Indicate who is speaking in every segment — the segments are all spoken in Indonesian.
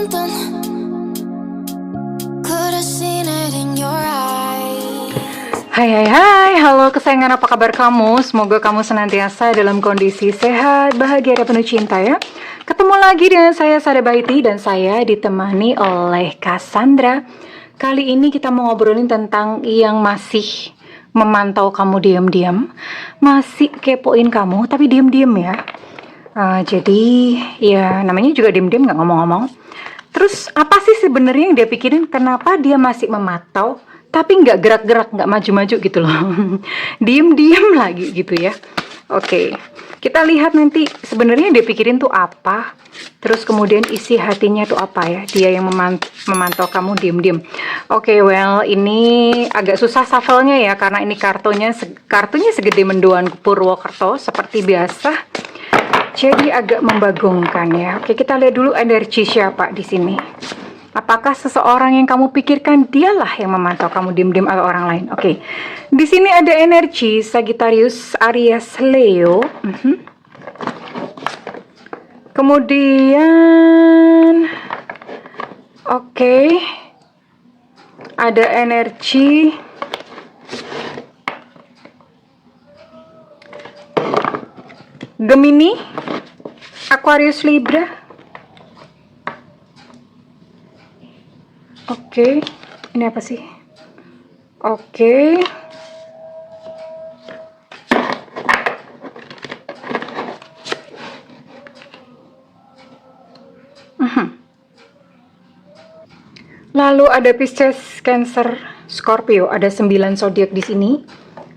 Speaker 1: something. Could have seen it in your eyes.
Speaker 2: Hai, halo kesayangan, apa kabar kamu? Semoga kamu senantiasa dalam kondisi sehat, bahagia, dan penuh cinta ya. Ketemu lagi dengan saya, Sada Baiti, dan saya ditemani oleh Cassandra. Kali ini kita mau ngobrolin tentang yang masih memantau kamu diam-diam, masih kepoin kamu, tapi diam-diam ya. Jadi ya namanya juga diam-diam, nggak ngomong-ngomong. Terus apa sih sebenarnya yang dia pikirin? Kenapa dia masih memantau tapi nggak gerak-gerak, nggak maju-maju gitu loh. Diem-diem lagi gitu ya. Oke, kita lihat nanti sebenarnya yang dia pikirin tuh apa. Terus kemudian isi hatinya tuh apa ya. Dia yang memantau kamu diem-diem. Oke, well ini agak susah shuffle-nya ya, karena ini kartunya segede mendoan Purwokerto seperti biasa. Jadi agak membagongkan ya. Oke, kita lihat dulu energi siapa di sini. Apakah seseorang yang kamu pikirkan dialah yang memantau kamu diam-diam atau orang lain? Oke. Di sini ada energi Sagittarius, Aries, Leo. Kemudian oke. Ada energi Gemini, Aquarius, Libra. Oke, ini apa sih? Oke. Lalu ada Pisces, Cancer, Scorpio. Ada 9 zodiak di sini.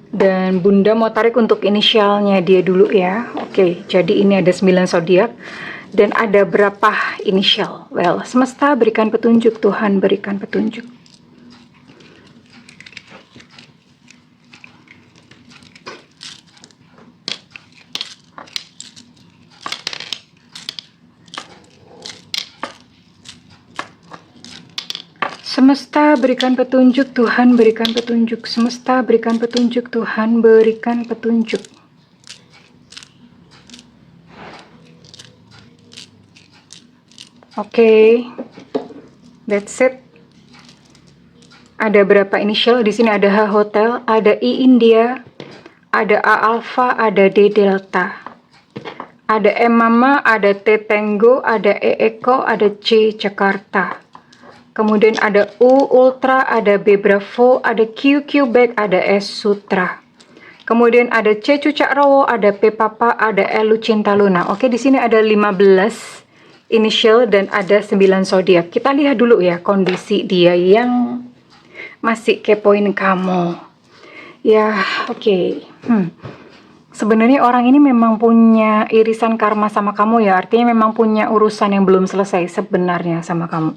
Speaker 2: Dan Bunda mau tarik untuk inisialnya dia dulu ya. Oke, jadi ini ada 9 zodiak. Dan ada berapa inisial? Well, semesta berikan petunjuk, Tuhan berikan petunjuk. Semesta berikan petunjuk, Tuhan berikan petunjuk. Semesta berikan petunjuk, Tuhan berikan petunjuk. Oke, that's it. Ada berapa inisial di sini? Ada H Hotel, ada I India, ada A Alpha, ada D Delta, ada M Mama, ada T Tango, ada E Eko, ada C Jakarta. Kemudian ada U Ultra, ada B Bravo, ada Q Quebec, ada S Sutra. Kemudian ada C Cucak Rowo, ada P Papa, ada L Lucinta Luna. Oke, di sini ada 15 initial dan ada 9 zodiak. Kita lihat dulu ya kondisi dia yang masih kepoin kamu. Ya, oke. Sebenarnya orang ini memang punya irisan karma sama kamu ya. Artinya memang punya urusan yang belum selesai sebenarnya sama kamu.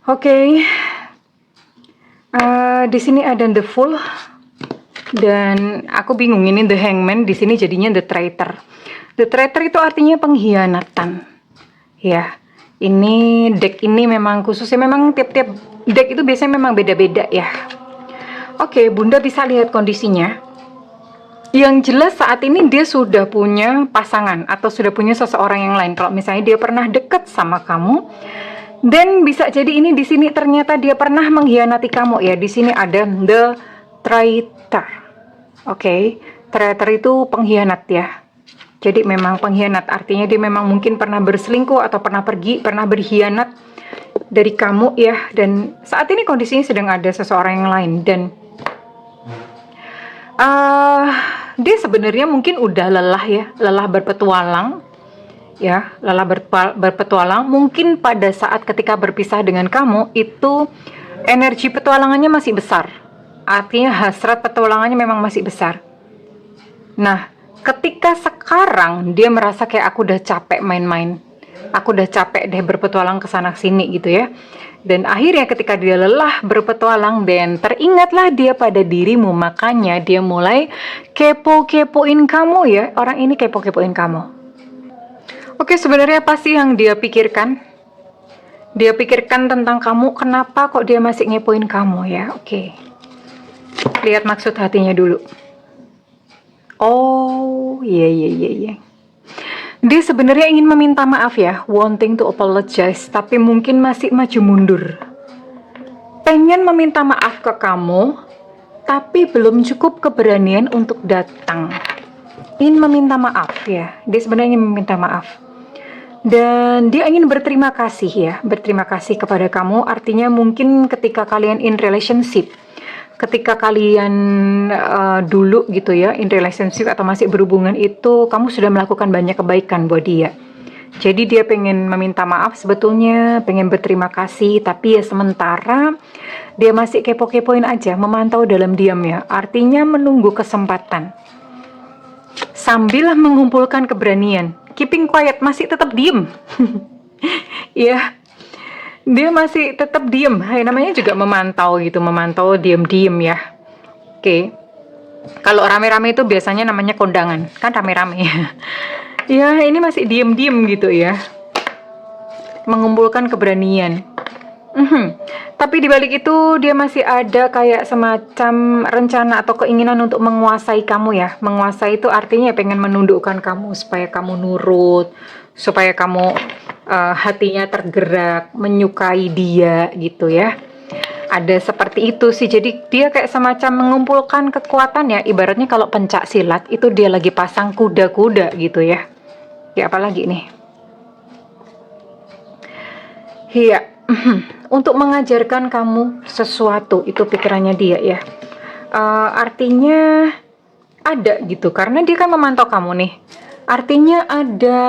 Speaker 2: Oke. Di sini ada The Fool. Dan aku bingung, ini The Hangman, di sini jadinya The Traitor. The Traitor itu artinya pengkhianatan. Ya, ini deck ini memang khususnya, memang tiap-tiap deck itu biasanya memang beda-beda ya. Oke, Bunda bisa lihat kondisinya. Yang jelas saat ini dia sudah punya pasangan atau sudah punya seseorang yang lain. Kalau misalnya dia pernah dekat sama kamu, dan bisa jadi ini di sini ternyata dia pernah mengkhianati kamu ya. Di sini ada The Traitor. Oke, traitor itu pengkhianat ya. Jadi memang pengkhianat, artinya dia memang mungkin pernah berselingkuh atau pernah berkhianat dari kamu ya. Dan saat ini kondisinya sedang ada seseorang yang lain. Dan dia sebenarnya mungkin udah lelah ya, lelah berpetualang ya, lelah berpetualang. Mungkin pada saat ketika berpisah dengan kamu itu energi petualangannya masih besar. Artinya hasrat petualangannya memang masih besar. Nah, ketika sekarang dia merasa kayak aku udah capek main-main, aku udah capek deh berpetualang ke sana sini gitu ya. Dan akhirnya ketika dia lelah berpetualang, dan teringatlah dia pada dirimu, makanya dia mulai kepo-kepoin kamu ya. Orang ini kepo-kepoin kamu. Oke, sebenarnya apa sih yang dia pikirkan? Dia pikirkan tentang kamu, kenapa kok dia masih ngepoin kamu ya. Oke. Lihat maksud hatinya dulu. Oh, iya. Dia sebenarnya ingin meminta maaf ya, wanting to apologize, tapi mungkin masih maju mundur. Pengen meminta maaf ke kamu, tapi belum cukup keberanian untuk datang. Ingin meminta maaf ya, dia sebenarnya ingin meminta maaf. Dan dia ingin berterima kasih ya, berterima kasih kepada kamu, artinya mungkin ketika kalian in relationship, ketika kalian dulu gitu ya, in relationship atau masih berhubungan itu, kamu sudah melakukan banyak kebaikan buat dia. Jadi dia pengen meminta maaf sebetulnya, pengen berterima kasih, tapi ya sementara dia masih kepo-kepoin aja, memantau dalam diam ya, artinya menunggu kesempatan. Sambil mengumpulkan keberanian, keeping quiet, masih tetap diem. Ya, dia masih tetap diem, namanya juga memantau gitu, memantau diem-diem ya. Oke, kalau rame-rame itu biasanya namanya kondangan, kan rame-rame. Ya, ini masih diem-diem gitu ya, mengumpulkan keberanian. Tapi dibalik itu dia masih ada kayak semacam rencana atau keinginan untuk menguasai kamu ya. Menguasai itu artinya pengen menundukkan kamu supaya kamu nurut, supaya kamu hatinya tergerak, menyukai dia gitu ya. Ada seperti itu sih. Jadi dia kayak semacam mengumpulkan kekuatan ya. Ibaratnya kalau pencak silat itu dia lagi pasang kuda-kuda gitu ya. Ya apalagi nih. Iya. Untuk mengajarkan kamu sesuatu, itu pikirannya dia ya. Artinya ada gitu, karena dia kan memantau kamu nih. Artinya ada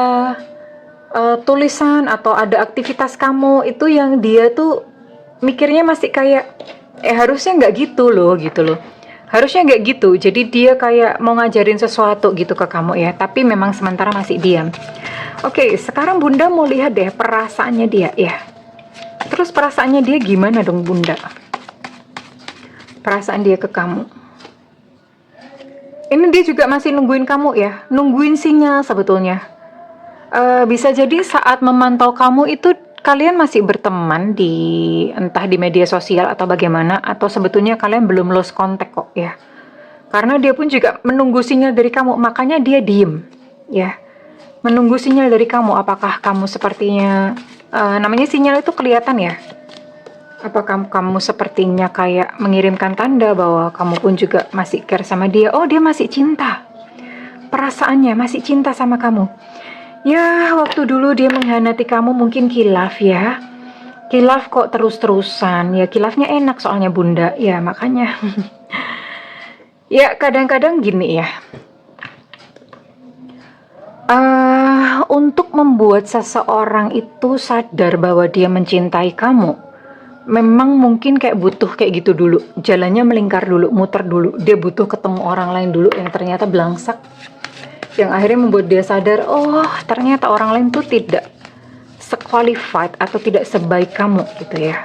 Speaker 2: tulisan atau ada aktivitas kamu itu yang dia tuh mikirnya masih kayak harusnya nggak gitu loh, harusnya nggak gitu. Jadi dia kayak mau ngajarin sesuatu gitu ke kamu ya, tapi memang sementara masih diam. Oke, sekarang Bunda mau lihat deh perasaannya dia ya. Terus perasaannya dia gimana dong Bunda? Perasaan dia ke kamu. Ini dia juga masih nungguin kamu ya, nungguin sinyal sebetulnya. Bisa jadi saat memantau kamu itu kalian masih berteman di entah di media sosial atau bagaimana, atau sebetulnya kalian belum lost contact kok ya. Karena dia pun juga menunggu sinyal dari kamu, makanya dia diem ya. Menunggu sinyal dari kamu, apakah kamu sepertinya namanya sinyal itu kelihatan ya. Apakah kamu sepertinya kayak mengirimkan tanda bahwa kamu pun juga masih care sama dia. Oh, dia masih cinta. Perasaannya masih cinta sama kamu. Ya, waktu dulu dia mengkhianati kamu mungkin kilaf ya. Kilaf kok terus-terusan. Ya, kilafnya enak soalnya Bunda. Ya, makanya. Ya, kadang-kadang gini ya. Untuk membuat seseorang itu sadar bahwa dia mencintai kamu, memang mungkin kayak butuh kayak gitu dulu, jalannya melingkar dulu, muter dulu, dia butuh ketemu orang lain dulu yang ternyata belangsak, yang akhirnya membuat dia sadar, oh ternyata orang lain tuh tidak sequalified atau tidak sebaik kamu gitu ya.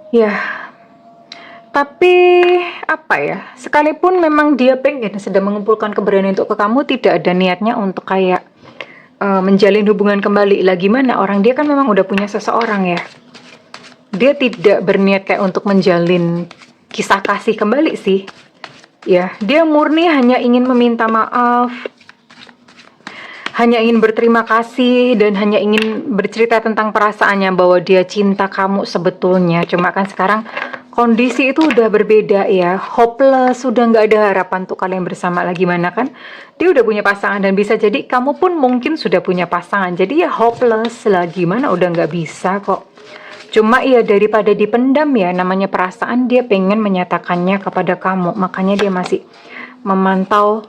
Speaker 2: Ya, tapi apa ya, sekalipun memang dia pengen sedang mengumpulkan keberanian untuk ke kamu, tidak ada niatnya untuk kayak menjalin hubungan kembali. Lah gimana, orang dia kan memang udah punya seseorang ya. Dia tidak berniat kayak untuk menjalin kisah kasih kembali sih. Ya, dia murni hanya ingin meminta maaf, hanya ingin berterima kasih, dan hanya ingin bercerita tentang perasaannya bahwa dia cinta kamu sebetulnya. Cuma kan sekarang kondisi itu udah berbeda ya, hopeless, udah nggak ada harapan untuk kalian bersama lagi, mana kan dia udah punya pasangan, dan bisa jadi kamu pun mungkin sudah punya pasangan, jadi ya hopeless lah, gimana udah nggak bisa kok. Cuma ya daripada dipendam ya, namanya perasaan, dia pengen menyatakannya kepada kamu, makanya dia masih memantau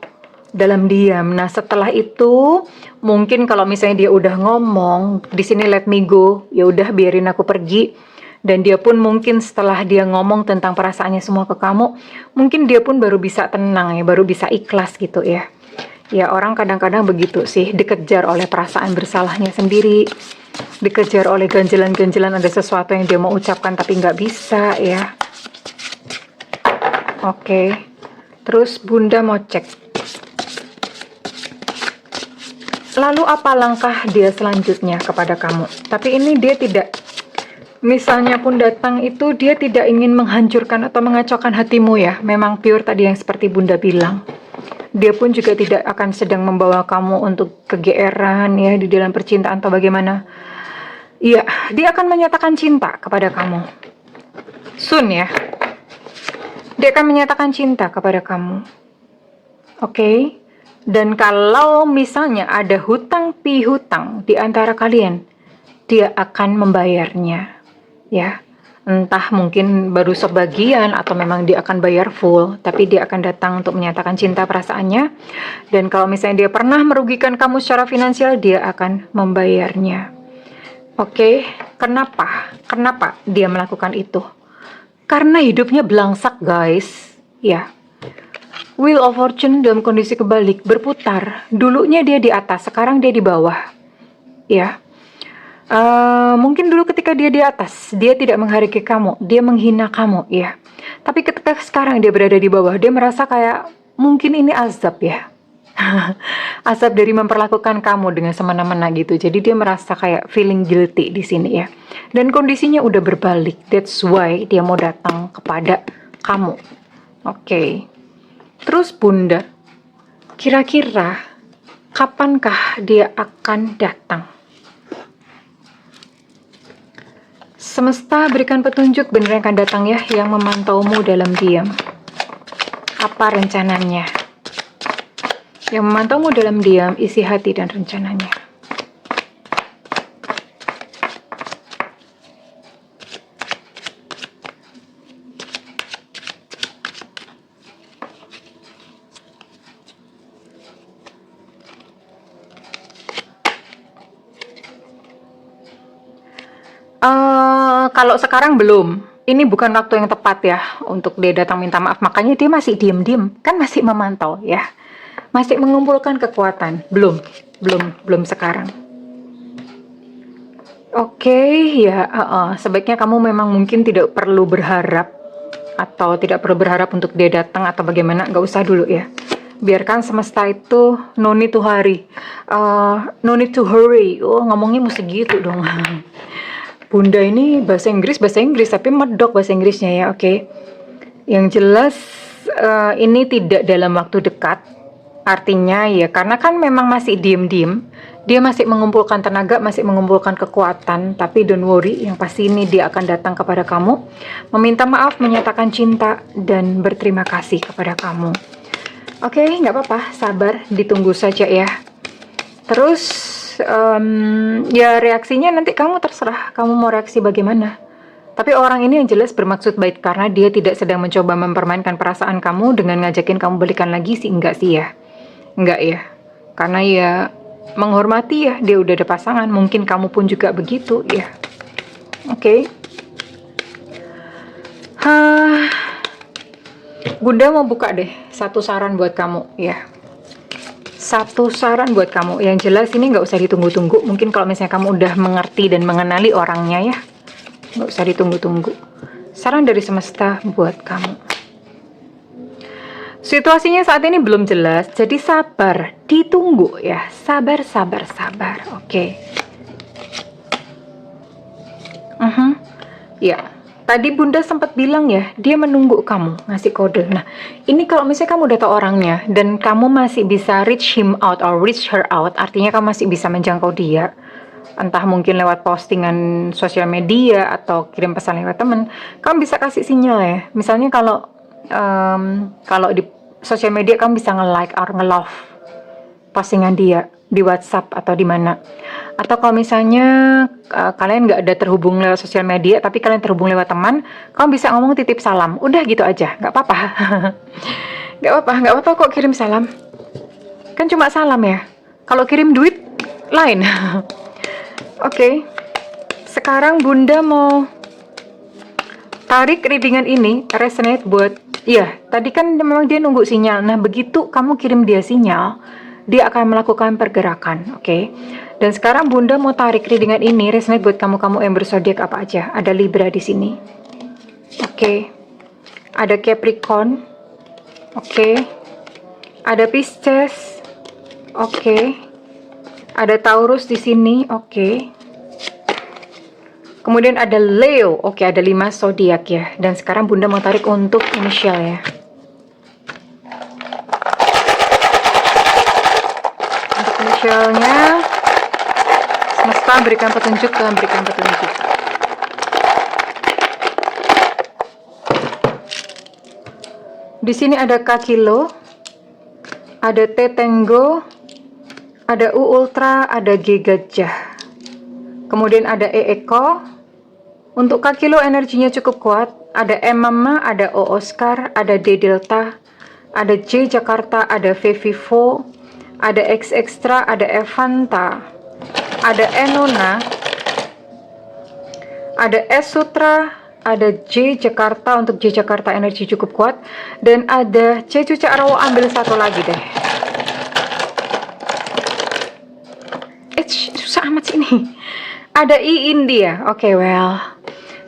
Speaker 2: dalam diam. Nah setelah itu mungkin kalau misalnya dia udah ngomong di sini let me go, ya udah biarin aku pergi. Dan dia pun mungkin setelah dia ngomong tentang perasaannya semua ke kamu, mungkin dia pun baru bisa tenang ya, baru bisa ikhlas gitu ya. Ya orang kadang-kadang begitu sih, dikejar oleh perasaan bersalahnya sendiri, dikejar oleh ganjelan-ganjelan ada sesuatu yang dia mau ucapkan tapi nggak bisa ya. Oke, terus Bunda mau cek. Lalu apa langkah dia selanjutnya kepada kamu? Tapi ini dia tidak Misalnya pun datang itu dia tidak ingin menghancurkan atau mengacaukan hatimu ya. Memang pure tadi yang seperti Bunda bilang. Dia pun juga tidak akan sedang membawa kamu untuk kegeeran ya di dalam percintaan atau bagaimana. Iya, dia akan menyatakan cinta kepada kamu. Soon ya. Dia akan menyatakan cinta kepada kamu. Oke. Dan kalau misalnya ada hutang pihutang di antara kalian, dia akan membayarnya. Ya. Entah mungkin baru sebagian atau memang dia akan bayar full, tapi dia akan datang untuk menyatakan cinta perasaannya. Dan kalau misalnya dia pernah merugikan kamu secara finansial, dia akan membayarnya. Oke, kenapa? Kenapa dia melakukan itu? Karena hidupnya belangsak, guys. Ya. Wheel of Fortune dalam kondisi kebalik, berputar. Dulunya dia di atas, sekarang dia di bawah. Ya. Mungkin dulu ketika dia di atas, dia tidak menghargai kamu, dia menghina kamu, ya. Tapi ketika sekarang dia berada di bawah, dia merasa kayak mungkin ini azab ya. Azab dari memperlakukan kamu dengan semena-mena gitu. Jadi dia merasa kayak feeling guilty di sini ya. Dan kondisinya udah berbalik. That's why dia mau datang kepada kamu. Oke. Terus Bunda, kira-kira kapankah dia akan datang? Semesta berikan petunjuk benar yang akan datang ya, yang memantaumu dalam diam. Apa rencananya? Yang memantaumu dalam diam, isi hati dan rencananya. Kalau sekarang belum. Ini bukan waktu yang tepat ya untuk dia datang minta maaf. Makanya dia masih diem-diem. Kan masih memantau ya. Masih mengumpulkan kekuatan. Belum sekarang. Oke, ya sebaiknya kamu memang mungkin tidak perlu berharap. Atau tidak perlu berharap untuk dia datang atau bagaimana. Nggak usah dulu ya. Biarkan semesta itu no need to hurry. No need to hurry. Oh, ngomongnya mesti gitu dong. Bunda ini bahasa Inggris tapi medok bahasa Inggrisnya ya, oke. Yang jelas ini tidak dalam waktu dekat. Artinya ya karena kan memang masih diem-diem, dia masih mengumpulkan tenaga, masih mengumpulkan kekuatan. Tapi don't worry, yang pasti ini dia akan datang kepada kamu, meminta maaf, menyatakan cinta dan berterima kasih kepada kamu. Oke, nggak apa-apa, sabar, ditunggu saja ya. Terus ya reaksinya nanti kamu terserah, kamu mau reaksi bagaimana. Tapi orang ini yang jelas bermaksud baik karena dia tidak sedang mencoba mempermainkan perasaan kamu dengan ngajakin kamu balikan lagi sih, enggak sih ya. Enggak ya. Karena ya menghormati ya, dia udah ada pasangan, mungkin kamu pun juga begitu ya. Oke. Bunda mau buka deh satu saran buat kamu ya. Satu saran buat kamu, yang jelas ini nggak usah ditunggu-tunggu. Mungkin kalau misalnya kamu udah mengerti dan mengenali orangnya ya, nggak usah ditunggu-tunggu. Saran dari semesta buat kamu. Situasinya saat ini belum jelas, jadi sabar, ditunggu ya. Sabar. Oke. Ya. Tadi Bunda sempat bilang ya, dia menunggu kamu, ngasih kode. Nah, ini kalau misalnya kamu udah tahu orangnya, dan kamu masih bisa reach him out or reach her out, artinya kamu masih bisa menjangkau dia. Entah mungkin lewat postingan sosial media, atau kirim pesan lewat temen, kamu bisa kasih sinyal ya. Misalnya kalau di sosial media kamu bisa nge-like or nge-love postingan dia di WhatsApp atau di mana. Atau kalau misalnya kalian nggak ada terhubung lewat sosial media, tapi kalian terhubung lewat teman, kamu bisa ngomong titip salam. Udah gitu aja, nggak apa-apa. nggak apa-apa kok kirim salam. Kan cuma salam ya. Kalau kirim duit, lain. Oke. Sekarang Bunda mau tarik readingan ini, resonate buat, iya, tadi kan memang dia nunggu sinyal. Nah, begitu kamu kirim dia sinyal, dia akan melakukan pergerakan, oke? Dan sekarang Bunda mau tarik readingan ini, resonate buat kamu-kamu yang berzodiak apa aja. Ada Libra di sini, oke? Ada Capricorn, oke? Ada Pisces, oke? Ada Taurus di sini, oke? Kemudian ada Leo. Oke, ada 5 zodiak ya. Dan sekarang Bunda mau tarik untuk inisial ya. Untuk inisialnya, semesta berikan petunjuk, Tuhan berikan petunjuk. Di sini ada K Kilo, ada T Tenggo, ada U Ultra, ada G Gajah. Kemudian ada E Eko. Untuk K Kilo energinya cukup kuat. Ada M Mama, ada O Oscar, ada D Delta, ada J Jakarta, ada V Vivo, ada X Extra, ada Evanta, ada Enona, ada S Sutra, ada J Jakarta. Untuk J Jakarta energi cukup kuat. Dan ada C Cuca Arawo, ambil satu lagi deh. Susah amat sih ini. Ada I India. Oke, well.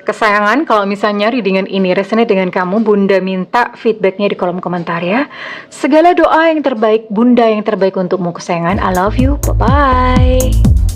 Speaker 2: Kesayangan, kalau misalnya readingan ini resonate dengan kamu, Bunda minta feedbacknya di kolom komentar ya. Segala doa yang terbaik, Bunda yang terbaik untukmu kesayangan. I love you. Bye-bye.